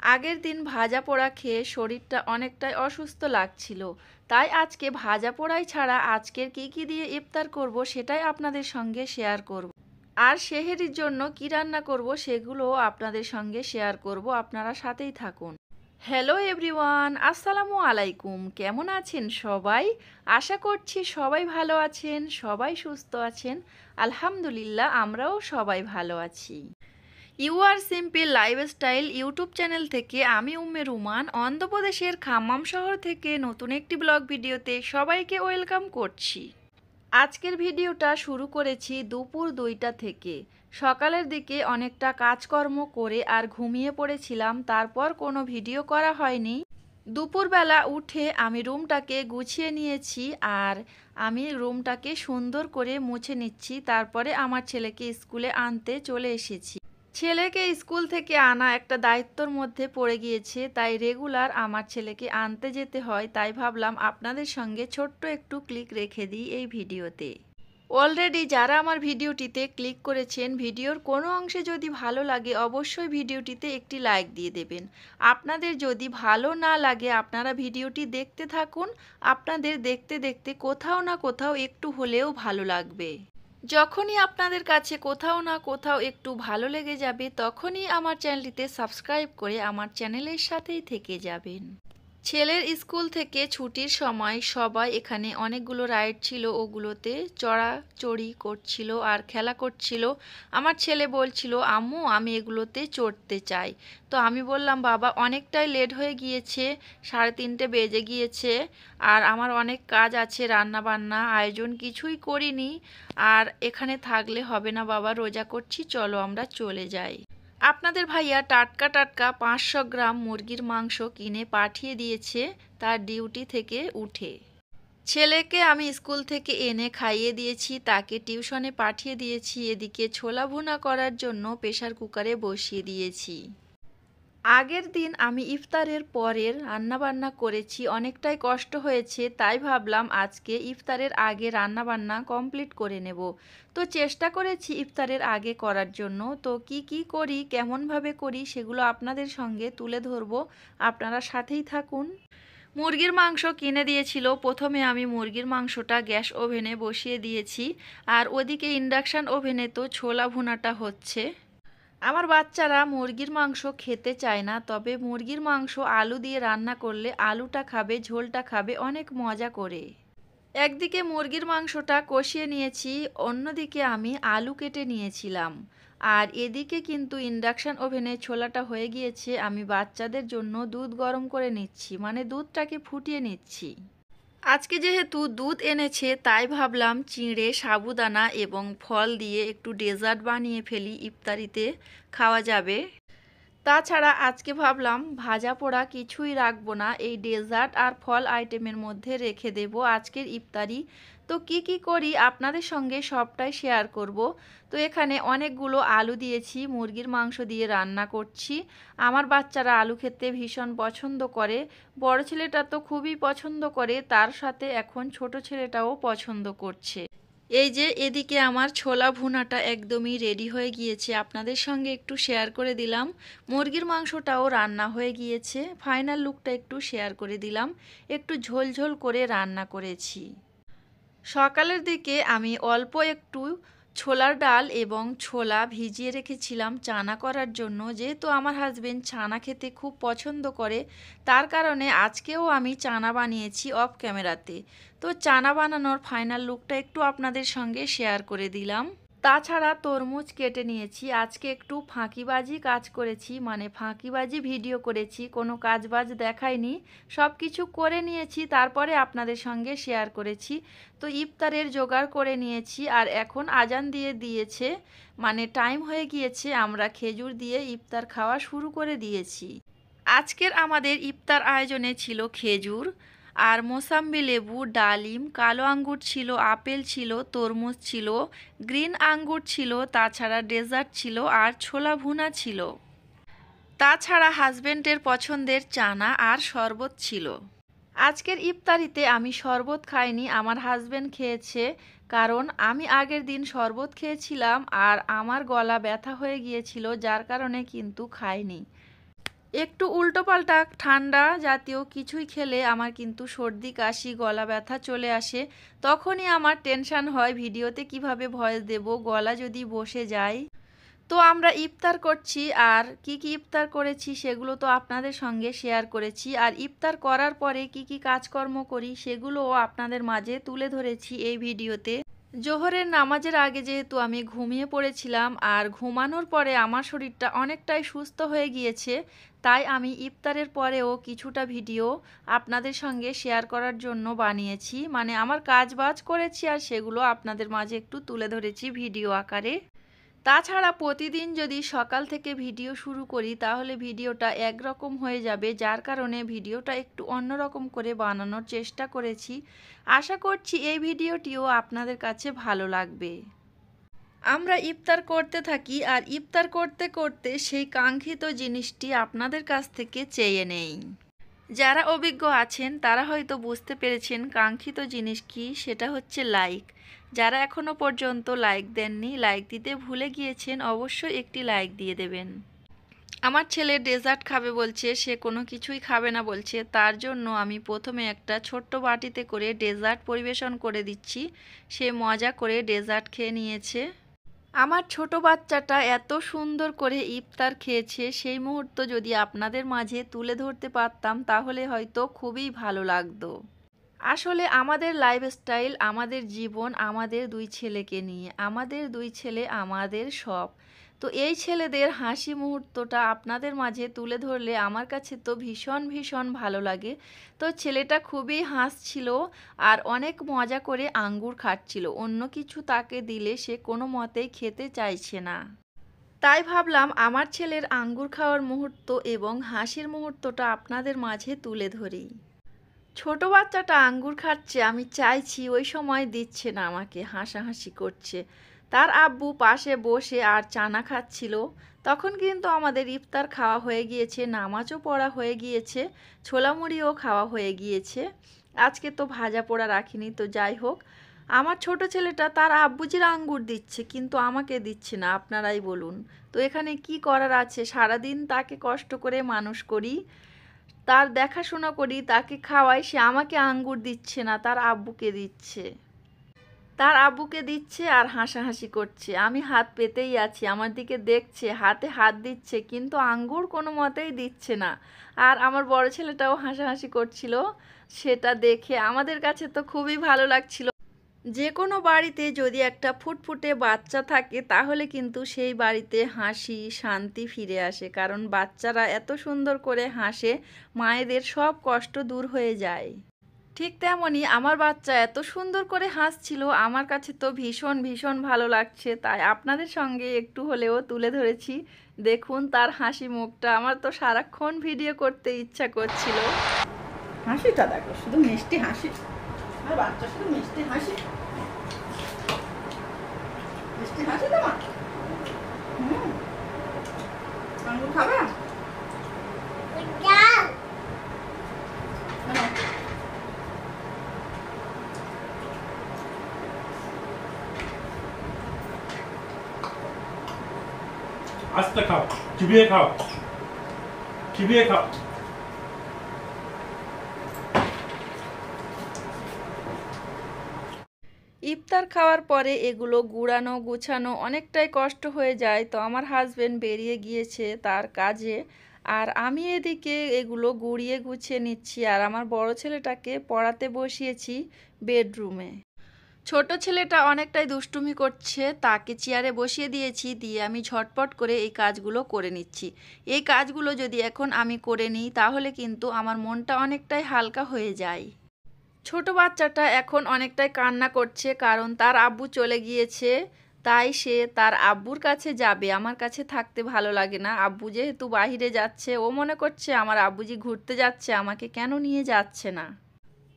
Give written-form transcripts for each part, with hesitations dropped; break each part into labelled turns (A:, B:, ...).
A: আগের দিন ভাজা পোড়া খেয়ে শরীরটা অনেকটাই অসুস্থ লাগছিল। তাই আজকে ভাজা পোড়াই ছাড়া আজকের কি দিয়ে ইফতার করব সেটাই আপনাদের সঙ্গে শেয়ার করব। আর সেহরির জন্য কি রান্না করব সেগুলোও আপনাদের সঙ্গে শেয়ার করব, আপনারা সাথেই থাকুন। হ্যালো এভরিওয়ান, আসসালামু আলাইকুম। কেমন আছেন সবাই? আশা করছি সবাই ভালো আছেন, সবাই সুস্থ আছেন। আলহামদুলিল্লাহ, আমরাও সবাই ভালো আছি। You are simple lifestyle YouTube channel থেকে আমি উম্মে রুমান অন্ধ্রপ্রদেশের খাম্মাম শহর থেকে নতুন একটি ব্লগ ভিডিওতে সবাইকে ওয়েলকাম করছি। আজকের ভিডিওটা শুরু করেছি দুপুর 2টা থেকে। সকালের দিকে অনেকটা কাজকর্ম করে আর ঘুমিয়ে পড়েছিলাম, তারপর কোনো ভিডিও করা হয়নি। দুপুরবেলা উঠে আমি রুমটাকে গুছিয়ে নিয়েছি আর আমি রুমটাকে সুন্দর করে মুছে নিচ্ছি। তারপরে আমার ছেলেকে স্কুলে আনতে চলে এসেছি। ছেলেকে স্কুল থেকে আনা একটা দায়িত্বর মধ্যে পড়ে গিয়েছে, তাই রেগুলার আমার ছেলেকে আনতে যেতে হয়। তাই ভাবলাম আপনাদের সঙ্গে ছোট্ট একটু ক্লিক রেখে দিই এই ভিডিওতে। অলরেডি যারা আমার ভিডিওটিতে ক্লিক করেছেন, ভিডিওর কোনো অংশে যদি ভালো লাগে অবশ্যই ভিডিওটিতে একটি লাইক দিয়ে দেবেন। আপনাদের যদি ভালো না লাগে আপনারা ভিডিওটি দেখতে থাকুন, আপনাদের দেখতে দেখতে কোথাও না কোথাও একটু হলেও ভালো লাগবে। যখনই আপনাদের কাছে কোথাও না কোথাও একটু ভালো লেগে যাবে তখনই আমার চ্যানেলটিতে সাবস্ক্রাইব করে আমার চ্যানেলের সাথেই থেকে যাবেন। ছেলের স্কুল থেকে ছুটির সময় সবাই এখানে অনেকগুলো রাইড ছিল, ওগুলোতে চড়াচড়ি করছিল আর খেলা করছিল। আমার ছেলে বলছিল আম্মু আমি এগুলোতে চড়তে চাই। তো আমি বললাম বাবা অনেকটাই লেট হয়ে গিয়েছে, 3:30 বেজে গিয়েছে আর আমার অনেক কাজ আছে, রান্না বান্না আয়োজন কিছুই করিনি, আর এখানে থাকলে হবে না বাবা, রোজা করছি, চলো আমরা চলে যাই। আপনাদের ভাইয়া টাটকা টাটকা 500 গ্রাম মুরগির মাংস কিনে পাঠিয়ে দিয়েছে তার ডিউটি থেকে উঠে। ছেলেকে আমি স্কুল থেকে এনে খাইয়ে দিয়েছি, তাকে টিউশনে পাঠিয়ে দিয়েছি, এদিকে ছোলা ভুনা করার জন্য প্রেসার কুকারে বসিয়ে দিয়েছি। আগের দিন আমি ইফতারের পরের রান্নাবান্না করেছি, অনেকটাই কষ্ট হয়েছে, তাই ভাবলাম আজকে ইফতারের আগে রান্নাবান্না কমপ্লিট করে নেব। তো চেষ্টা করেছি ইফতারের আগে করার জন্য। তো কি করি, কেমনভাবে করি সেগুলো আপনাদের সঙ্গে তুলে ধরব, আপনারা সাথেই থাকুন। মুরগির মাংস কিনে দিয়েছিল, প্রথমে আমি মুরগির মাংসটা গ্যাস ওভেনে বসিয়ে দিয়েছি আর ওদিকে ইন্ডাকশান ওভেনে তো ছোলা ভুনাটা হচ্ছে। আমার বাচ্চারা মুরগির মাংস খেতে চায় না, তবে মুরগির মাংস আলু দিয়ে রান্না করলে আলুটা খাবে, ঝোলটা খাবে অনেক মজা করে। একদিকে মুরগির মাংসটা কষিয়ে নিয়েছি, অন্যদিকে আমি আলু কেটে নিয়েছিলাম। আর এদিকে কিন্তু ইন্ডাকশান ওভেনে ছোলাটা হয়ে গিয়েছে, আমি বাচ্চাদের জন্য দুধ গরম করে নিচ্ছি, মানে দুধটাকে ফুটিয়ে নিচ্ছি। আজকে যেহেতু দুধ এনেছে তাই ভাবলাম চিঁড়ে, সাবুদানা এবং ফল দিয়ে একটু ডেজার্ট বানিয়ে ফেলি, ইফতারিতে খাওয়া যাবে। তাছাড়া আজকে ভাবলাম ভাজা পোড়া কিছুই রাখবো না, এই ডেজার্ট আর ফল আইটেমের মধ্যে রেখে দেব আজকের ইফতারি। তো কি করি আপনাদের সঙ্গে সবটাই শেয়ার করব। তো এখানে অনেকগুলো আলু দিয়েছি, মুরগির মাংস দিয়ে রান্না করছি। আমার বাচ্চারা আলু খেতে ভীষণ পছন্দ করে, বড় ছেলেটা তো খুবই পছন্দ করে, তার সাথে এখন ছোট ছেলেটাও পছন্দ করছে। এই যে এদিকে আমার ছোলা ভুনাটা একদমই রেডি হয়ে গিয়েছে, আপনাদের সঙ্গে একটু শেয়ার করে দিলাম। মুরগির মাংসটাও রান্না হয়ে গিয়েছে, ফাইনাল লুকটা একটু শেয়ার করে দিলাম। একটু ঝোল ঝোল করে রান্না করেছি। সকালের দিকে আমি অল্প একটু ছোলার ডাল এবং ছোলা ভিজিয়ে রেখেছিলাম চানা করার জন্য, যেহেতু আমার হাজবেন্ড চানা খেতে খুব পছন্দ করে, তার কারণে আজকেও আমি চানা বানিয়েছি অফ ক্যামেরাতে। তো চানা বানানোর ফাইনাল লুকটা একটু আপনাদের সঙ্গে শেয়ার করে দিলাম। তাছাড়া তরমুজ কেটে নিয়েছি, আজকে একটু ফাঁকিবাজি কাজ করেছি, মানে ফাঁকিবাজি ভিডিও করেছি, কোনো কাজবাজ দেখাইনি, সব কিছু করে নিয়েছি তারপরে আপনাদের সঙ্গে শেয়ার করেছি। তো ইফতারের জোগাড় করে নিয়েছি আর এখন আজান দিয়ে দিয়েছে, মানে টাইম হয়ে গিয়েছে, আমরা খেজুর দিয়ে ইফতার খাওয়া শুরু করে দিয়েছি। আজকের আমাদের ইফতার আয়োজনে ছিল খেজুর আর মোসাম্বি লেবু, ডালিম, কালো আঙ্গুর ছিল, আপেল ছিল, তরমুজ ছিল, গ্রিন আঙ্গুর ছিল, তাছাড়া ডেজার্ট ছিল আর ছোলা ভুনা ছিল। তাছাড়া হাজবেন্ডের পছন্দের চানা আর শরবত ছিল। আজকের ইফতারিতে আমি শরবত খাইনি, আমার হাজবেন্ড খেয়েছে, কারণ আমি আগের দিন শরবত খেয়েছিলাম আর আমার গলা ব্যথা হয়ে গিয়েছিল, যার কারণে কিন্তু খাইনি। একটু উল্টোপাল্টা ঠান্ডা জাতীয় কিছুই খেলে আমার কিন্তু সর্দি কাশি গলা ব্যথা চলে আসে। তখনই আমার টেনশন হয় ভিডিওতে কিভাবে ভয়েস দেব, গলা যদি বসে যায়। তো আমরা ইফতার করছি, আর কি কি ইফতার করেছি সেগুলো তো আপনাদের সঙ্গে শেয়ার করেছি, আর ইফতার করার পরে কি কি কাজকর্ম করি সেগুলোও আপনাদের মাঝে তুলে ধরেছি এই ভিডিওতে। জোহরের নামাজের আগে যেহেতু আমি ঘুমিয়ে পড়েছিলাম, আর ঘুমানোর পরে আমার শরীরটা অনেকটাই সুস্থ হয়ে গিয়েছে, তাই আমি ইফতারের পরেও কিছুটা ভিডিও আপনাদের সঙ্গে শেয়ার করার জন্য বানিয়েছি। মানে আমার কাজ বাজ করেছি আর সেগুলো আপনাদের মাঝে একটু তুলে ধরেছি ভিডিও আকারে। তাছাড়া প্রতিদিন যদি সকাল থেকে ভিডিও শুরু করি তাহলে ভিডিওটা একরকম হয়ে যাবে, যার কারণে ভিডিওটা একটু অন্যরকম করে বানানোর চেষ্টা করেছি। আশা করছি এই ভিডিওটিও আপনাদের কাছে ভালো লাগবে। আমরা ইফতার করতে থাকি, আর ইফতার করতে করতে সেই কাঙ্ক্ষিত জিনিসটি আপনাদের কাছ থেকে চেয়ে নেই। যারা অভিজ্ঞ আছেন তারা হয়তো বুঝতে পেরেছেন কাঙ্ক্ষিত জিনিস কি, সেটা হচ্ছে লাইক। যারা এখনও পর্যন্ত লাইক দেননি, লাইক দিতে ভুলে গিয়েছেন, অবশ্যই একটি লাইক দিয়ে দেবেন। আমার ছেলে ডেজার্ট খাবে বলছে, সে কোনো কিছুই খাবে না বলছে, তার জন্য আমি প্রথমে একটা ছোট্ট বাটিতে করে ডেজার্ট পরিবেশন করে দিচ্ছি। সে মজা করে ডেজার্ট খেয়ে নিয়েছে। আমার ছোট বাচ্চাটা এত সুন্দর করে ইফতার খেয়েছে, সেই মুহূর্ত যদি আপনাদের মাঝে তুলে ধরতে পারতাম তাহলে হয়তো খুবই ভালো লাগতো। আসলে আমাদের লাইফস্টাইল, আমাদের জীবন, আমাদের দুই ছেলেকে নিয়ে, আমাদের দুই ছেলে আমাদের সব। তো এই ছেলেদের হাসি মুহূর্তটা আপনাদের মাঝে তুলে ধরলে আমার কাছে তো ভীষণ ভীষণ ভালো লাগে। তো ছেলেটা খুবই হাসছিল আর অনেক মজা করে আঙ্গুর খাচ্ছিল, অন্য কিছু তাকে দিলে সে কোনো মতেই খেতে চাইছে না। তাই ভাবলাম আমার ছেলের আঙ্গুর খাওয়ার মুহূর্ত এবং হাসির মুহূর্তটা আপনাদের মাঝে তুলে ধরি। ছোট বাচ্চাটা আঙ্গুর খাচ্ছে, আমি চাইছি, ওই সময় দিচ্ছে না আমাকে, হাসাহাসি করছে। তার আব্বু পাশে বসে আর চানা খাচ্ছিল। তখন কিন্তু আমাদের ইফতার খাওয়া হয়ে গিয়েছে, নামাজও পড়া হয়ে গিয়েছে, ছোলা মুড়িও খাওয়া হয়ে গিয়েছে। আজকে তো ভাজা পোড়া রাখিনি, তো যাই হোক। আমার ছোট ছেলেটা তার আব্বুজির আঙ্গুর দিচ্ছে কিন্তু আমাকে দিচ্ছে না, আপনারাই বলুন। তো এখানে কি করার আছে, সারাদিন তাকে কষ্ট করে মানুষ করি, তার দেখাশোনা করি, তাকে খাওয়াই, সে আমাকে আঙ্গুর দিচ্ছে না, তার আব্বুকে দিচ্ছে। তার আব্বুকে দিচ্ছে আর হাসাহাসি করছে। আমি হাত পেতেই আছি, আমার দিকে দেখছে, হাতে হাত দিচ্ছে, কিন্তু আঙ্গুর কোনো মতেই দিচ্ছে না। আর আমার বড় ছেলেটাও হাসাহাসি করছিল, সেটা দেখে আমাদের কাছে তো খুবই ভালো লাগছিল। যে কোনো বাড়িতে যদি একটা ফুটফুটে বাচ্চা থাকে তাহলে কিন্তু সেই বাড়িতে হাসি শান্তি ফিরে আসে, কারণ বাচ্চারা এত সুন্দর করে হাসে, মায়েদের সব কষ্ট দূর হয়ে যায়। ঠিক তেমনই আমার বাচ্চা এত সুন্দর করে হাসছিল, আমার কাছে তো ভীষণ ভীষণ ভালো লাগছে, তাই আপনাদের সঙ্গে একটু হলেও তুলে ধরেছি। দেখুন তার হাসি মুখটা, আমার তো সারাক্ষণ ভিডিও করতে ইচ্ছা করছিল।
B: হাসিটা দেখো, শুধু মিষ্টি হাসি, আর বাচ্চা শুধু মিষ্টি হাসি, মিষ্টি হাসি তোমার। আঙ্গুর খাবে?
C: আস্তে খাও, চিবিয়ে খাও, চিবিয়ে খাও।
A: ইফতার খাওয়ার পরে এগুলো গুড়ানো গুছানো অনেকটাই কষ্ট হয়ে যায়, তো আমার হাজবেন্ড বেরিয়ে গিয়েছে তার কাজে, আর আমি এদিকে এগুলো গুড়িয়ে গুছিয়ে নিচ্ছি। আর আমার বড় ছেলেটাকে পড়াতে বসিয়েছি বেডরুমে। ছোট ছেলেটা অনেকটাই দুষ্টুমি করছে, তাকে চেয়ারে বসিয়ে দিয়েছি, দিয়ে আমি ঝটপট করে এই কাজগুলো করে নিচ্ছি। এই কাজগুলো যদি এখন আমি করে নিই তাহলে কিন্তু আমার মনটা অনেকটাই হালকা হয়ে যায়। ছোট বাচ্চাটা এখন অনেকটাই কান্না করছে, কারণ তার আব্বু চলে গিয়েছে, তাই সে তার আব্বুর কাছে যাবে। আমার কাছে থাকতে ভালো লাগে না, আব্বু যেহেতু বাইরে যাচ্ছে, ও মনে করছে আমার আব্বুজি ঘুরতে যাচ্ছে, আমাকে কেন নিয়ে যাচ্ছে না।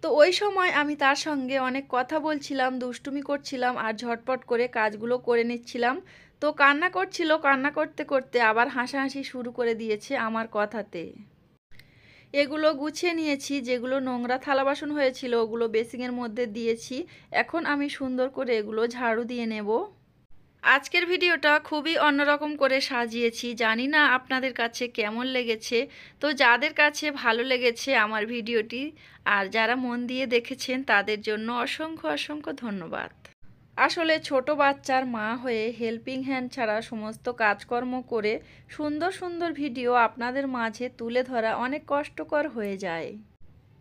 A: তো ওই সময় আমি তার সঙ্গে অনেক কথা বলছিলাম, দুষ্টুমি করছিলাম, আর ঝটপট করে কাজগুলো করে নিচ্ছিলাম। তো কান্না করছিল, কান্না করতে করতে আবার হাসাহাসি শুরু করে দিয়েছে আমার কথাতে। এগুলো গুছিয়ে নিয়েছি, যেগুলো নোংরা থালা বাসন হয়েছিল ওগুলো বেসিংয়ের মধ্যে দিয়েছি। এখন আমি সুন্দর করে এগুলো ঝাড়ু দিয়ে নেব। আজকের ভিডিওটা খুবই অন্যরকম করে সাজিয়েছি, জানি না আপনাদের কাছে কেমন লেগেছে। তো যাদের কাছে ভালো লেগেছে আমার ভিডিওটি আর যারা মন দিয়ে দেখেছেন তাদের জন্য অসংখ্য অসংখ্য ধন্যবাদ। আসলে ছোট বাচ্চার মা হয়ে হেল্পিং হ্যান্ড ছাড়া সমস্ত কাজকর্ম করে সুন্দর সুন্দর ভিডিও আপনাদের মাঝে তুলে ধরা অনেক কষ্টকর হয়ে যায়।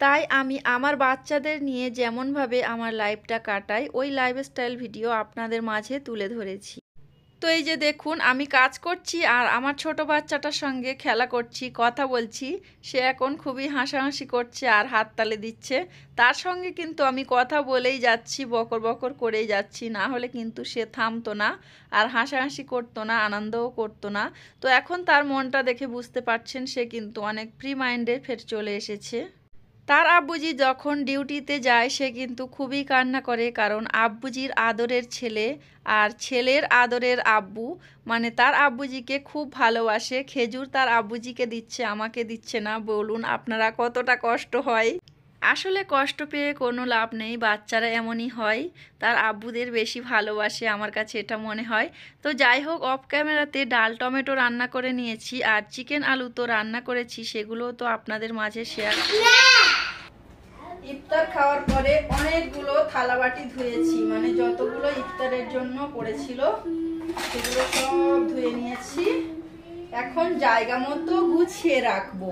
A: তাই আমি আমার বাচ্চাদের নিয়ে যেমনভাবে আমার লাইফটা কাটাই ওই লাইফস্টাইল ভিডিও আপনাদের মাঝে তুলে ধরেছি। তো এই যে দেখুন আমি কাজ করছি আর আমার ছোট বাচ্চাটার সঙ্গে খেলা করছি, কথা বলছি। সে এখন খুবই হাসাহাসি করছে আর হাততালি দিচ্ছে। তার সঙ্গে কিন্তু আমি কথা বলেই যাচ্ছি, বকর বকর করেই যাচ্ছি, না হলে কিন্তু সে থামতো না আর হাসাহাসি করতো না, আনন্দও করতো না। তো এখন তার মনটা দেখে বুঝতে পারছেন সে কিন্তু অনেক ফ্রি মাইন্ডে ফের চলে এসেছে। তার আব্বুজি যখন ডিউটিতে যায় সে কিন্তু খুবই কান্না করে, কারণ আব্বুজির আদরের ছেলে আর ছেলের আদরের আব্বু, মানে তার আব্বুজিকে খুব ভালোবাসে। খেজুর তার আব্বুজিকে দিচ্ছে, আমাকে দিচ্ছে না। বলুন আপনারা কতটা কষ্ট হয়। আসলে কষ্ট পেয়ে কোনো লাভ নেই, বাচ্চারা এমনই হয়, তার আব্বুদের বেশি ভালোবাসে, আমার কাছে এটা মনে হয়। তো যাই হোক, অফ ক্যামেরাতে ডাল টমেটো রান্না করে নিয়েছি আর চিকেন আলু তো রান্না করেছি, সেগুলো তো আপনাদের মাঝে শেয়ার।
B: ইফতার খাওয়ার পরে অনেকগুলো থালাবাটি ধুয়েছি, মানে যতগুলো ইফতারের জন্য পড়েছিল সেগুলো সব ধুয়ে নিয়েছি। এখন জায়গা মতো গুছিয়ে রাখবো।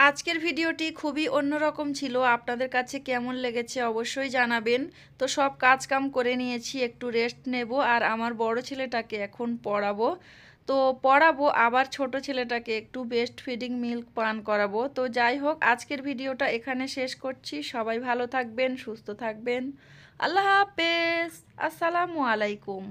A: আজকের ভিডিওটি খুবই অন্যরকম ছিল, আপনাদের কাছে কেমন লেগেছে অবশ্যই জানাবেন। তো সব কাজ কাম করে নিয়েছি, একটু রেস্ট নেব আর আমার বড় ছেলেটাকে এখন পড়াবো। তো পড়াবো আবার ছোট ছেলেটাকে একটু বেস্ট ফিডিং মিল্ক পান করাবো। তো যাই হোক, আজকের ভিডিওটা এখানে শেষ করছি। সবাই ভালো থাকবেন, সুস্থ থাকবেন। আল্লাহ হাফেজ, আসসালামু আলাইকুম।